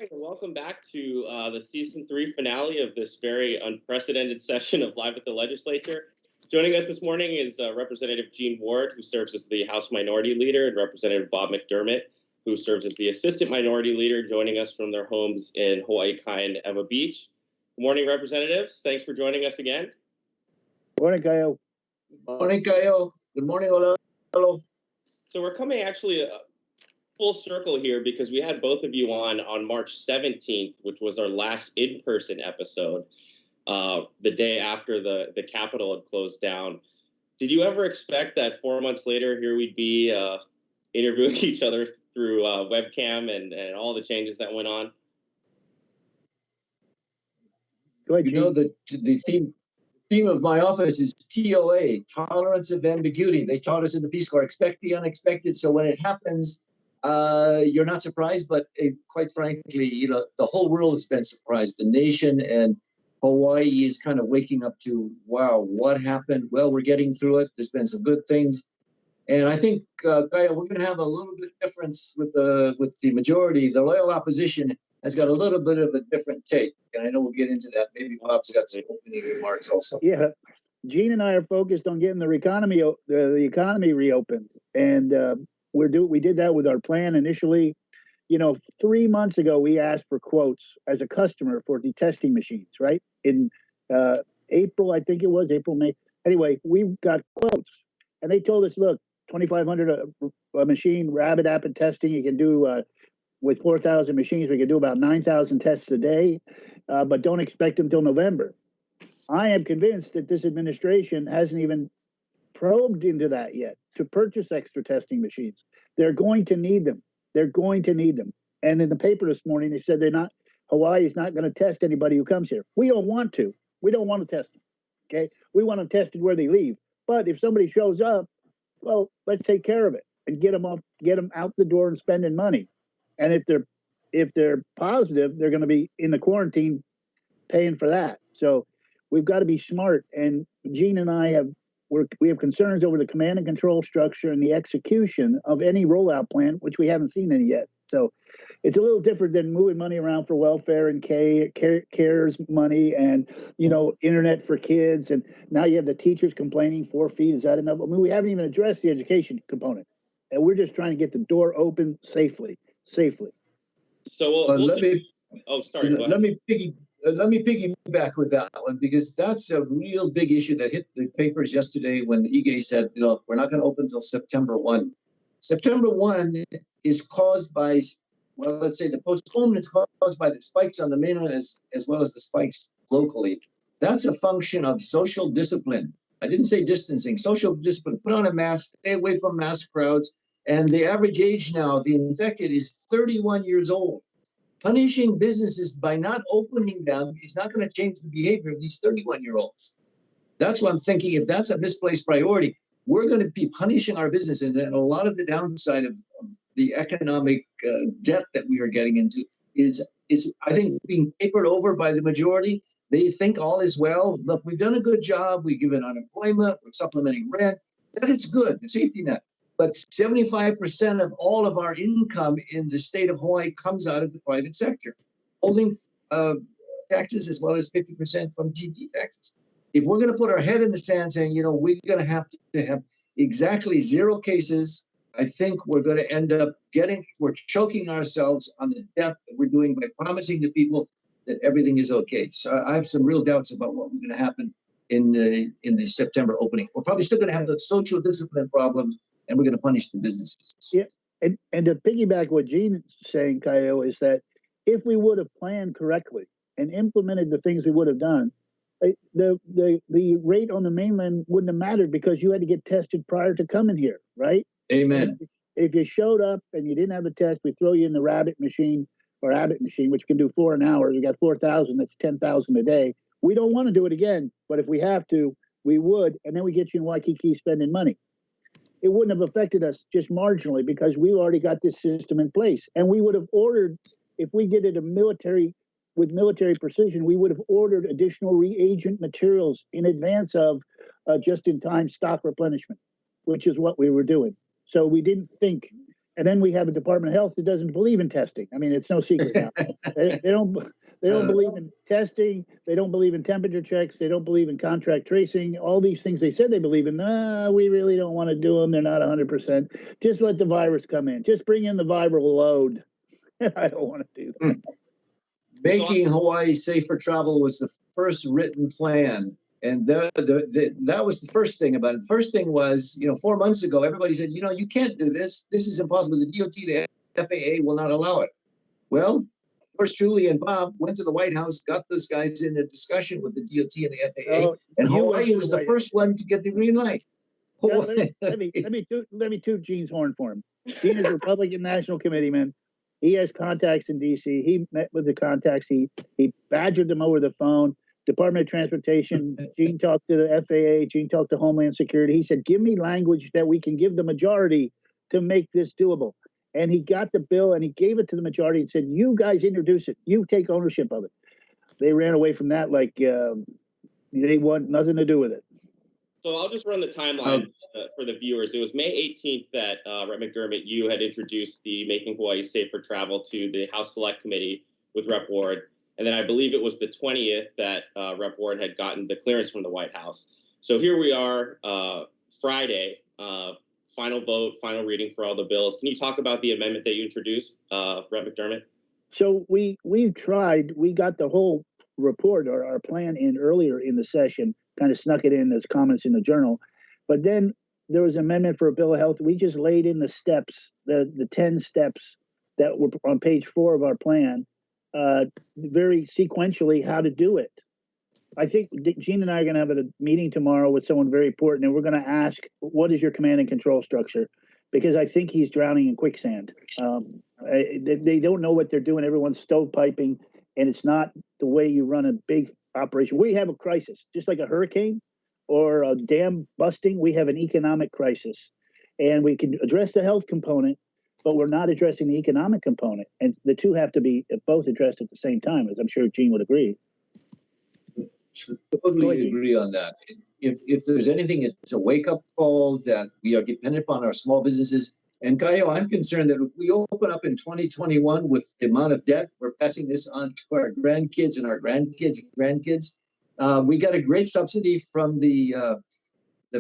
morning and welcome back to the season 3 finale of this very unprecedented session of Live at the Legislature. Joining us this morning is Representative Gene Ward, who serves as the House Minority Leader, and Representative Bob McDermott, who serves as the Assistant Minority Leader, joining us from their homes in Hawaii Kai and Ewa Beach. Good morning, Representatives. Thanks for joining us again. Morning, Kyle. Morning, Kyle. Good morning, Ola. Hello. So we're coming actually full circle here because we had both of you on March 17th, which was our last in-person episode, the day after the Capitol had closed down. Did you ever expect that 4 months later here we'd be interviewing each other through webcam and all the changes that went on? Go ahead, you know, the theme of my office is TOA, tolerance of ambiguity. They taught us in the Peace Corps, expect the unexpected. So when it happens, you're not surprised, but quite frankly, you know, the whole world has been surprised. The nation and Hawaii is kind of waking up to, wow, what happened? Well, we're getting through it. There's been some good things. And I think, Kyle, we're going to have a little bit of difference with the majority. The loyal opposition has got a little bit of a different take. And I know we'll get into that. Maybe Bob's got some opening remarks also. Yeah. Gene and I are focused on getting the economy reopened. And we did that with our plan initially. You know, 3 months ago, we asked for quotes as a customer for the testing machines, right? In April, I think it was, April, May. Anyway, we got quotes. And they told us, look, $2,500 a machine, rapid testing, you can do with 4,000 machines, we can do about 9,000 tests a day, but don't expect them till November. I am convinced that this administration hasn't even probed into that yet to purchase extra testing machines. They're going to need them. They're going to need them. And in the paper this morning, they said Hawaii is not going to test anybody who comes here. We don't want to. We don't want to test them. Okay. We want them tested where they leave. But if somebody shows up, well, let's take care of it and get them out the door and spending money. And if they're positive, they're going to be in the quarantine paying for that. So we've got to be smart. And Gene and I we have concerns over the command and control structure and the execution of any rollout plan, which we haven't seen any yet. So it's a little different than moving money around for welfare and CARES money and, you know, internet for kids. And now you have the teachers complaining 4 feet. Is that enough? I mean, we haven't even addressed the education component. And we're just trying to get the door open safely. So let me piggyback with that one, because that's a real big issue that hit the papers yesterday when the EGA said, you know, we're not going to open until September 1. September 1 is caused by, well, let's say the postponement is caused by the spikes on the mainland as well as the spikes locally. That's a function of social discipline. I didn't say distancing, social discipline. Put on a mask, stay away from mass crowds. And the average age now of the infected is 31 years old. Punishing businesses by not opening them is not going to change the behavior of these 31-year-olds. That's what I'm thinking. If that's a misplaced priority, we're going to be punishing our businesses. And a lot of the downside of the economic debt that we are getting into is, I think, being papered over by the majority. They think all is well. Look, we've done a good job. We've given unemployment. We're supplementing rent. That is good, the safety net. But 75% of all of our income in the state of Hawaii comes out of the private sector, holding taxes as well as 50% from GD taxes. If we're going to put our head in the sand saying, you know, we're going to have exactly 0 cases, I think we're going to end up we're choking ourselves on the debt that we're doing by promising the people that everything is okay. So I have some real doubts about what we're going to happen in the September opening. We're probably still going to have the social discipline problem, and we're going to punish the businesses. Yeah, and to piggyback what Gene is saying, Kaio, is that if we would have planned correctly and implemented the things we would have done, the rate on the mainland wouldn't have mattered because you had to get tested prior to coming here, right? Amen. If you showed up and you didn't have a test, we throw you in the Abbott machine, which can do 4 an hour. You got 4,000, that's 10,000 a day. We don't want to do it again, but if we have to, we would, and then we get you in Waikiki spending money. It wouldn't have affected us just marginally because we already got this system in place. And we would have ordered, if we did it with military precision, we would have ordered additional reagent materials in advance of just-in-time stock replenishment, which is what we were doing. So we didn't think And then we have a Department of Health that doesn't believe in testing. I mean, it's no secret now. They don't believe in testing. They don't believe in temperature checks. They don't believe in contract tracing. All these things they said they believe in. We really don't want to do them. They're not 100%. Just let the virus come in. Just bring in the viral load. I don't want to do that. Making Hawaii safe for travel was the first written plan. And that was the first thing about it. The first thing was, 4 months ago, everybody said, you can't do this. This is impossible. The DOT, the FAA will not allow it. Well, yours truly and Bob went to the White House, got those guys in a discussion with the DOT and the FAA, and Hawaii was the first one to get the green light. Yeah, let me toot Gene's horn for him. Gene is a Republican National Committeeman. He has contacts in D.C. He met with the contacts. He badgered them over the phone. Department of Transportation, Gene talked to the FAA, Gene talked to Homeland Security. He said, give me language that we can give the majority to make this doable. And he got the bill and he gave it to the majority and said, you guys introduce it. You take ownership of it. They ran away from that like they want nothing to do with it. So I'll just run the timeline for the viewers. It was May 18th that Rep. McDermott, you had introduced the Making Hawaii Safe for Travel to the House Select Committee with Rep. Ward. And then I believe it was the 20th that Rep. Ward had gotten the clearance from the White House. So here we are, Friday, final vote, final reading for all the bills. Can you talk about the amendment that you introduced, Rep. McDermott? So we got the whole report or our plan in earlier in the session, kind of snuck it in as comments in the journal. But then there was an amendment for a bill of health. We just laid in the steps, the 10 steps that were on page 4 of our plan, very sequentially how to do it. I think Gene and I are going to have a meeting tomorrow with someone very important, and we're going to ask, what is your command and control structure? Because I think he's drowning in quicksand. They don't know what they're doing. Everyone's stovepiping, and it's not the way you run a big operation. We have a crisis, just like a hurricane or a dam busting. We have an economic crisis, and we can address the health component, but we're not addressing the economic component. And the two have to be both addressed at the same time, as I'm sure Gene would agree. Totally agree on that. If there's anything, it's a wake-up call that we are dependent upon our small businesses. And Kaio, I'm concerned that if we open up in 2021 with the amount of debt, we're passing this on to our grandkids and our grandkids' grandkids. We got a great subsidy from the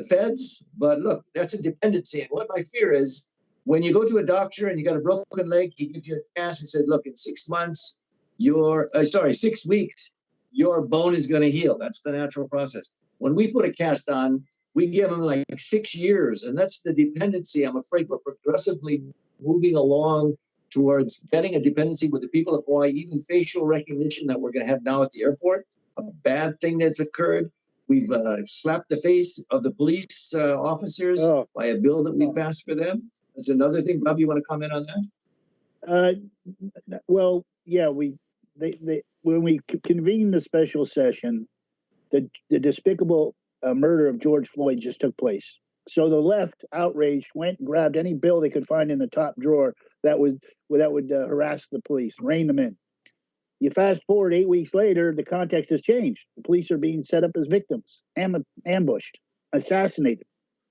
feds, but look, that's a dependency. And what my fear is, when you go to a doctor and you got a broken leg, he gives you a cast and said, look, in 6 months, 6 weeks, your bone is going to heal. That's the natural process. When we put a cast on, we give them like 6 years. And that's the dependency. I'm afraid we're progressively moving along towards getting a dependency with the people of Hawaii, even facial recognition that we're going to have now at the airport, a bad thing that's occurred. We've slapped the face of the police officers by a bill that we passed for them. That's another thing. Bob, you want to comment on that? Well, yeah, when we convened the special session, the despicable murder of George Floyd just took place. So the left, outraged, went and grabbed any bill they could find in the top drawer that would harass the police, rein them in. You fast forward 8 weeks later, the context has changed. The police are being set up as victims, ambushed, assassinated,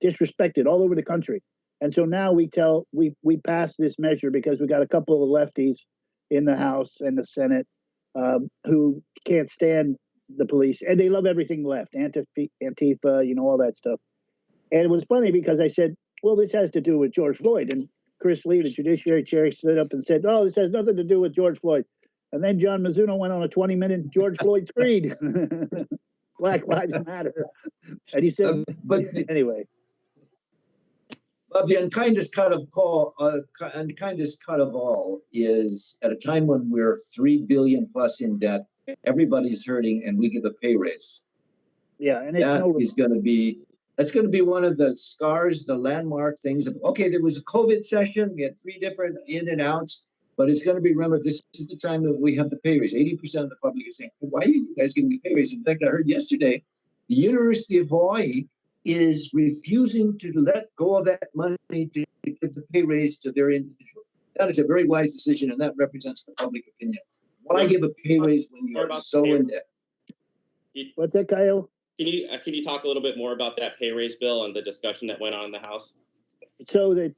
disrespected all over the country. And so now we passed this measure because we got a couple of lefties in the House and the Senate who can't stand the police, and they love everything left, Antifa, all that stuff. And it was funny because I said, well, this has to do with George Floyd. And Chris Lee, the Judiciary Chair, stood up and said, oh, this has nothing to do with George Floyd. And then John Mizuno went on a 20-minute George Floyd screed. Black Lives Matter. And he said, but anyway. But the unkindest cut of all is at a time when we're $3 billion plus in debt, everybody's hurting, and we give a pay raise. Yeah, and that's going to be one of the scars, the landmark things of, okay, there was a COVID session, we had 3 different in and outs, but it's going to be remembered. This is the time that we have the pay raise. 80% of the public is saying, why are you guys giving me pay raise? In fact, I heard yesterday, the University of Hawaii is refusing to let go of that money to give the pay raise to their individual. That is a very wise decision, and that represents the public opinion. Why give a pay raise when you are so in debt? What's that, Kyle? Can you talk a little bit more about that pay raise bill and the discussion that went on in the House? So that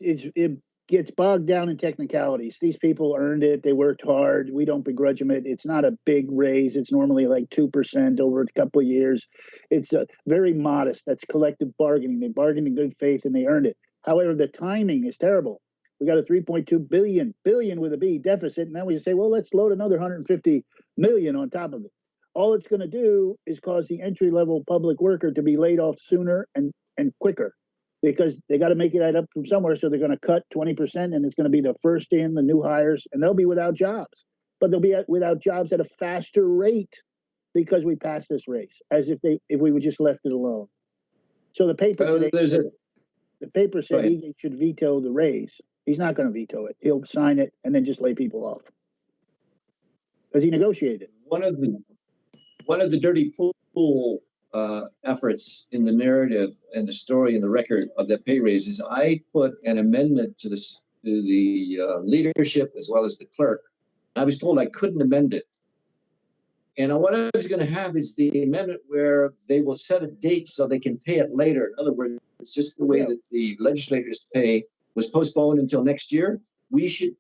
gets bogged down in technicalities. These people earned it. They worked hard. We don't begrudge them it. It's not a big raise. It's normally like 2% over a couple of years. It's very modest. That's collective bargaining. They bargained in good faith and they earned it. However, the timing is terrible. We got a 3.2 billion with a B deficit. And then we say, well, let's load another 150 million on top of it. All it's going to do is cause the entry-level public worker to be laid off sooner and quicker, because they got to make it up from somewhere. So they're going to cut 20%, and it's going to be the first in, the new hires, and they'll be without jobs. But they'll be without jobs at a faster rate because we passed this race, as if we would just left it alone. So the paper said he should veto the raise. He's not going to veto it. He'll sign it and then just lay people off because he negotiated. One of the dirty pool efforts in the narrative and the story and the record of the pay raises, I put an amendment to the leadership as well as the clerk. I was told I couldn't amend it. And what I was going to have is the amendment where they will set a date so they can pay it later. In other words, it's just the way that the legislators pay was postponed until next year. We should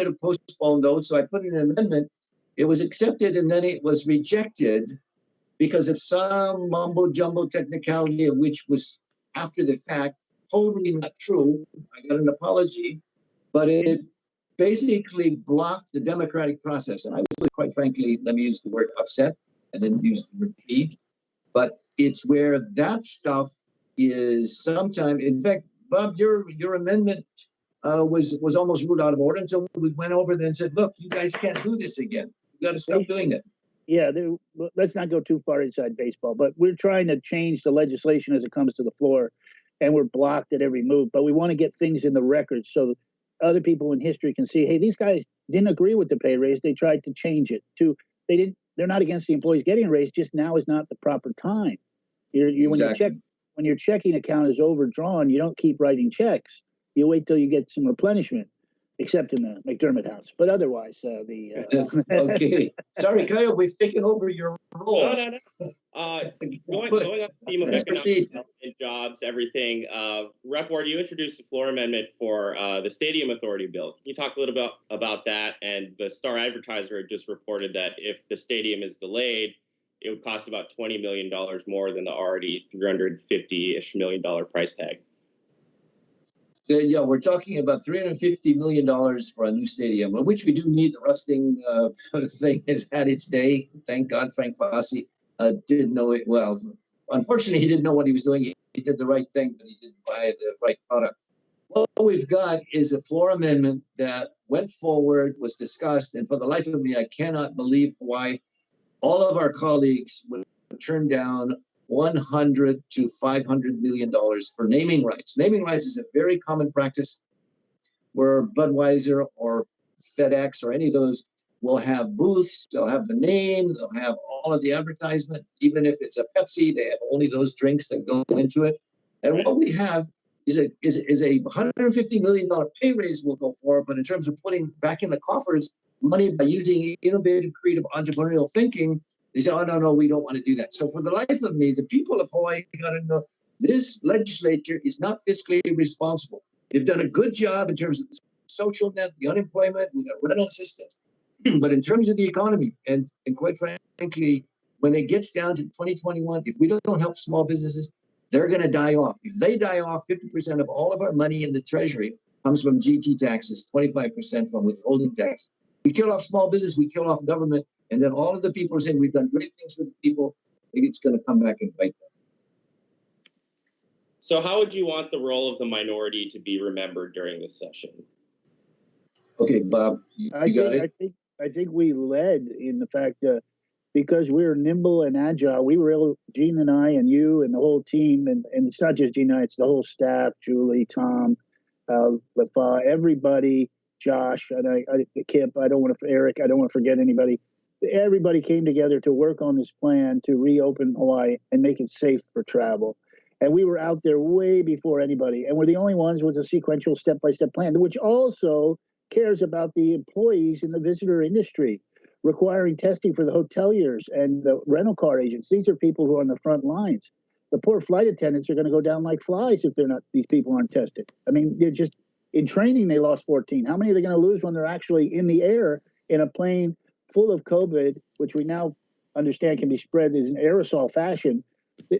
have postponed those. So I put in an amendment. It was accepted and then it was rejected because of some mumbo jumbo technicality of which was after the fact, totally not true. I got an apology, but it basically blocked the democratic process. And I was, quite frankly, let me use the word upset. I didn't use the word peeved, but it's where that stuff is sometime. In fact, Bob, your amendment was almost ruled out of order until we went over there and said, look, you guys can't do this again. You got to stop doing it. Yeah, let's not go too far inside baseball, but we're trying to change the legislation as it comes to the floor, and we're blocked at every move. But we want to get things in the record so other people in history can see, hey, these guys didn't agree with the pay raise. They tried to change it. They're not against the employees getting a raise. Just now is not the proper time. Exactly. When your checking account is overdrawn, you don't keep writing checks. You wait till you get some replenishment, except in the McDermott house. But otherwise, Okay. Sorry, Kyle, we've taken over your role. No. Going on the theme of economic development, jobs, everything. Rep. Ward, you introduced the floor amendment for the Stadium Authority bill. Can you talk a little bit about that? And the Star Advertiser had just reported that if the stadium is delayed, it would cost about $20 million more than the already $350-ish million price tag. Yeah, we're talking about $350 million for a new stadium, which we do need. The rusting thing has had its day. Thank God Frank Fossey did know it well. Unfortunately, he didn't know what he was doing. He did the right thing, but he didn't buy the right product. What we've got is a floor amendment that went forward, was discussed, and for the life of me, I cannot believe why all of our colleagues would turn down $100 to $500 million for naming rights. Naming rights is a very common practice where Budweiser or FedEx or any of those will have booths, they'll have the name, they'll have all of the advertisement. Even if it's a Pepsi, they have only those drinks that go into it. And what we have is a $150 million pay raise we'll go for, but in terms of putting back in the coffers money by using innovative, creative, entrepreneurial thinking, they say, oh, no, we don't want to do that. So for the life of me, the people of Hawaii got to know this legislature is not fiscally responsible. They've done a good job in terms of the social net, the unemployment, we got rental assistance. But in terms of the economy, and quite frankly, when it gets down to 2021, if we don't help small businesses, they're going to die off. If they die off, 50% of all of our money in the treasury comes from GT taxes, 25% from withholding tax. We kill off small business, we kill off government, and then all of the people are saying we've done great things for the people. I think it's going to come back and bite them. So how would you want the role of the minority to be remembered during this session? Okay, Bob, you got it? I think we led in the fact that because we're nimble and agile, we were able, Gene and I and you and the whole team, and it's not just Gene and I, it's the whole staff, Julie, Tom, Lafa, everybody, Josh, and Kip, Eric, I don't want to forget anybody. Everybody came together to work on this plan to reopen Hawaii and make it safe for travel. And we were out there way before anybody. And we're the only ones with a sequential step-by-step plan, which also cares about the employees in the visitor industry, requiring testing for the hoteliers and the rental car agents. These are people who are on the front lines. The poor flight attendants are going to go down like flies if they're not, these people aren't tested. I mean, In training, they lost 14. How many are they going to lose when they're actually in the air in a plane full of COVID, which we now understand can be spread in aerosol fashion?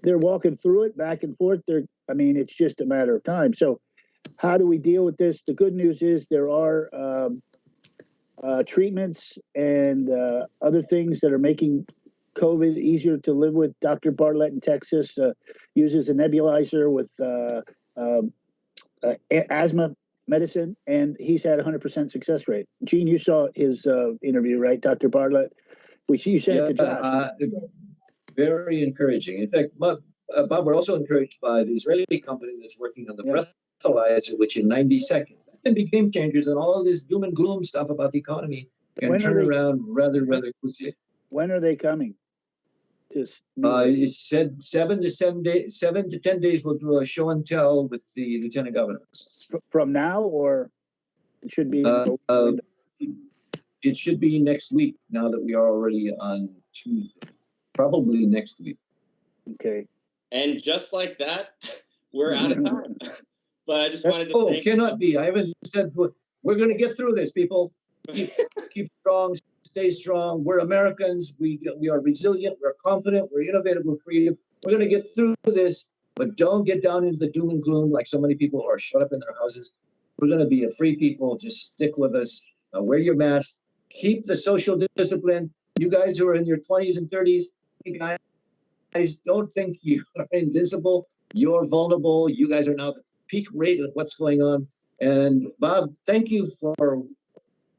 They're walking through it back and forth. It's just a matter of time. So how do we deal with this? The good news is there are treatments and other things that are making COVID easier to live with. Dr. Bartlett in Texas uses a nebulizer with asthma medicine, and he's had 100% success rate. Gene, you saw his interview, right, Dr. Bartlett? You said it to Josh. Very encouraging. In fact, Bob, we're also encouraged by the Israeli company that's working on the breathalyzer, which in 90 seconds can be game changers, and all of this doom and gloom stuff about the economy can turn around rather quickly. When are they coming? It said 7 to 10 days. We'll do a show and tell with the lieutenant governor. From now, or it should be? It should be next week. Now that we are already on Tuesday, probably next week. Okay. And just like that, we're out of time. But I just wanted to. Oh, cannot be. I haven't said we're going to get through this, people. Keep strong. Stay strong. We're Americans. We are resilient. We're confident. We're innovative. We're creative. We're going to get through this, but don't get down into the doom and gloom like so many people are shut up in their houses. We're going to be a free people. Just stick with us. Wear your mask. Keep the social discipline. You guys who are in your 20s and 30s, you guys don't think you are invincible. You're vulnerable. You guys are now the peak rate of what's going on. And Bob, thank you for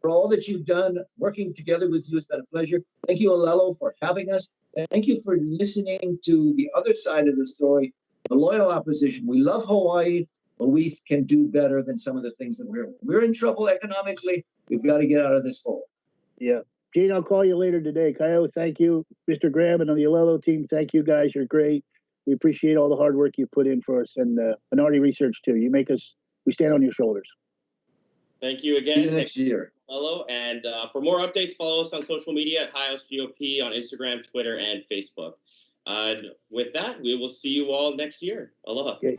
all that you've done. Working together with you has been a pleasure. Thank you, Alelo, for having us. Thank you for listening to the other side of the story, the loyal opposition. We love Hawaii, but we can do better than some of the things that we're in trouble economically. We've got to get out of this hole. Yeah. Gene, I'll call you later today. Kaio, thank you. Mr. Graham and on the Alelo team, thank you guys. You're great. We appreciate all the hard work you put in for us, and Minority Research too. We stand on your shoulders. Thank you again. See you next year. Hello. And for more updates, follow us on social media at HiosGOP on Instagram, Twitter, and Facebook. With that, we will see you all next year. Aloha. Okay.